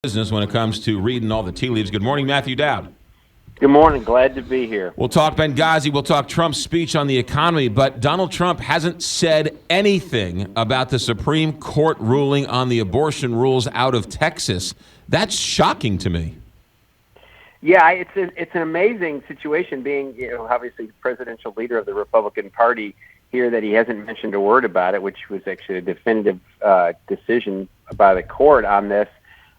business when it comes to reading all the tea leaves. Good morning, Matthew Dowd. Good morning. Glad to be here. We'll talk Benghazi. We'll talk Trump's speech on the economy, but Donald Trump hasn't said anything about the Supreme Court ruling on the abortion rules out of Texas. That's shocking to me. Yeah, it's an amazing situation being, obviously the presidential leader of the Republican Party here, that he hasn't mentioned a word about it, which was actually a definitive decision by the court on this.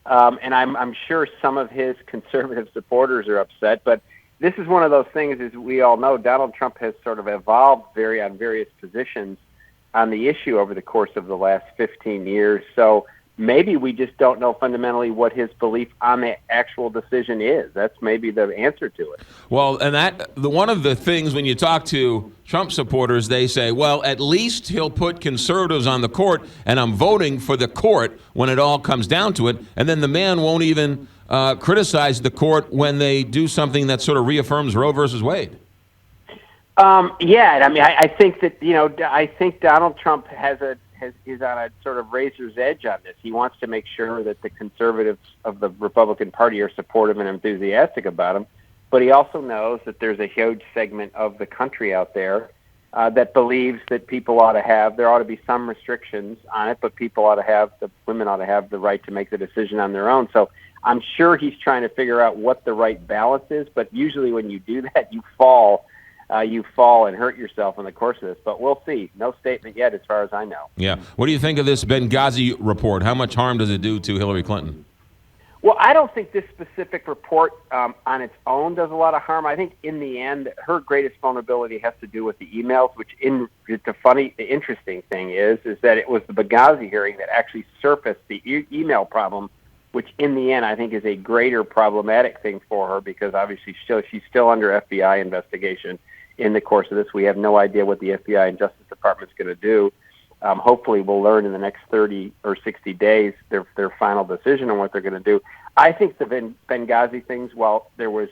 And I'm sure some of his conservative supporters are upset, but this is one of those things, as we all know, Donald Trump has sort of evolved on various positions on the issue over the course of the last 15 years. So maybe we just don't know fundamentally what his belief on the actual decision is. That's maybe the answer to it. Well, and one of the things when you talk to Trump supporters, they say, well, at least he'll put conservatives on the court, and I'm voting for the court when it all comes down to it. And then the man won't even criticize the court when they do something that sort of reaffirms Roe versus Wade. Yeah, I mean, I think that, I think Donald Trump is on a sort of razor's edge on this. He wants to make sure that the conservatives of the Republican Party are supportive and enthusiastic about him, but he also knows that there's a huge segment of the country out there that believes that there ought to be some restrictions on it, but women ought to have the right to make the decision on their own. So I'm sure he's trying to figure out what the right balance is, but usually when you do that, you fall and hurt yourself in the course of this. But we'll see. No statement yet as far as I know. Yeah. What do you think of this Benghazi report? How much harm does it do to Hillary Clinton? Well, I don't think this specific report on its own does a lot of harm. I think in the end, her greatest vulnerability has to do with the emails, which the interesting thing is that it was the Benghazi hearing that actually surfaced the email problem, which in the end I think is a greater problematic thing for her because obviously she's still under FBI investigation. In the course of this, we have no idea what the FBI and Justice Department is going to do. Hopefully, we'll learn in the next 30 or 60 days their final decision on what they're going to do. I think the Benghazi things, while there was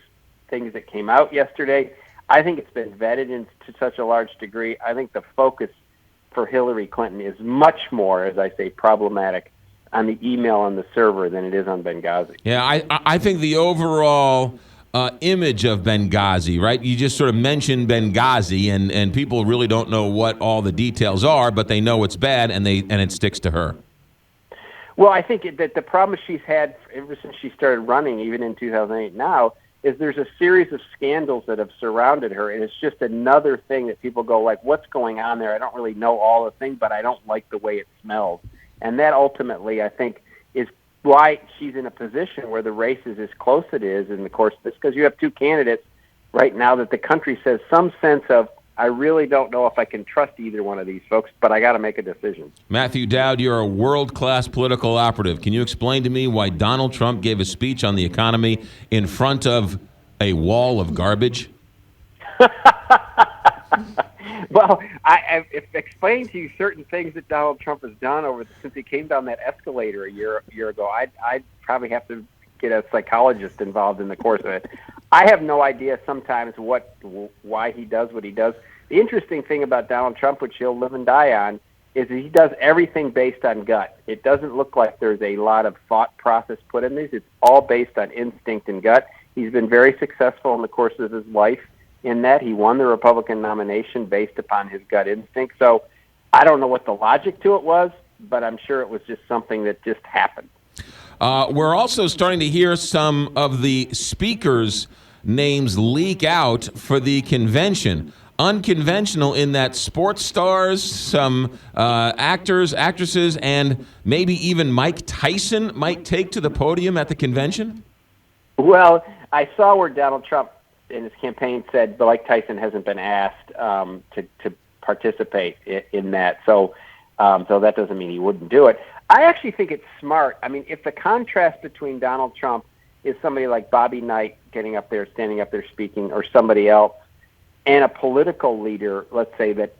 things that came out yesterday, I think it's been vetted to such a large degree. I think the focus for Hillary Clinton is much more, as I say, problematic on the email on the server than it is on Benghazi. Yeah, I think the overall image of Benghazi, right? You just sort of mentioned Benghazi, and people really don't know what all the details are, but they know it's bad, and it sticks to her. Well, I think that the problem she's had ever since she started running, even in 2008 now, is there's a series of scandals that have surrounded her, and it's just another thing that people go like, what's going on there? I don't really know all the things, but I don't like the way it smells. And that ultimately, I think, is why she's in a position where the race is as close it is in the course of this, because you have two candidates right now that the country says some sense of, I really don't know if I can trust either one of these folks, but I got to make a decision. Matthew Dowd, you're a world-class political operative. Can you explain to me why Donald Trump gave a speech on the economy in front of a wall of garbage? Well, I've explained to you certain things that Donald Trump has done since he came down that escalator a year ago. I'd probably have to get a psychologist involved in the course of it. I have no idea sometimes why he does what he does. The interesting thing about Donald Trump, which he'll live and die on, is that he does everything based on gut. It doesn't look like there's a lot of thought process put in these. It's all based on instinct and gut. He's been very successful in the course of his life in that. He won the Republican nomination based upon his gut instinct. So I don't know what the logic to it was, but I'm sure it was just something that just happened. We're also starting to hear some of the speakers' names leak out for the convention. Unconventional in that sports stars, some actors, actresses, and maybe even Mike Tyson might take to the podium at the convention? Well, I saw where Donald Trump in his campaign said Mike Tyson hasn't been asked to participate in that. So that doesn't mean he wouldn't do it. I actually think it's smart. I mean, if the contrast between Donald Trump is somebody like Bobby Knight standing up there speaking, or somebody else, and a political leader, let's say that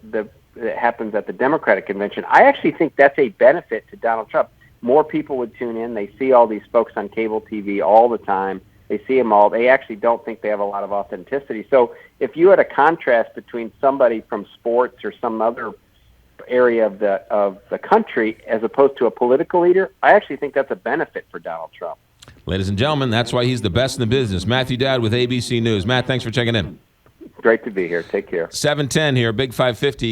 happens at the Democratic convention, I actually think that's a benefit to Donald Trump. More people would tune in. They see all these folks on cable TV all the time. They see them all. They actually don't think they have a lot of authenticity. So if you had a contrast between somebody from sports or some other area of the country as opposed to a political leader, I actually think that's a benefit for Donald Trump. Ladies and gentlemen, that's why he's the best in the business. Matthew Dowd with ABC News. Matt, thanks for checking in. Great to be here. Take care. 7:10 here, Big 550.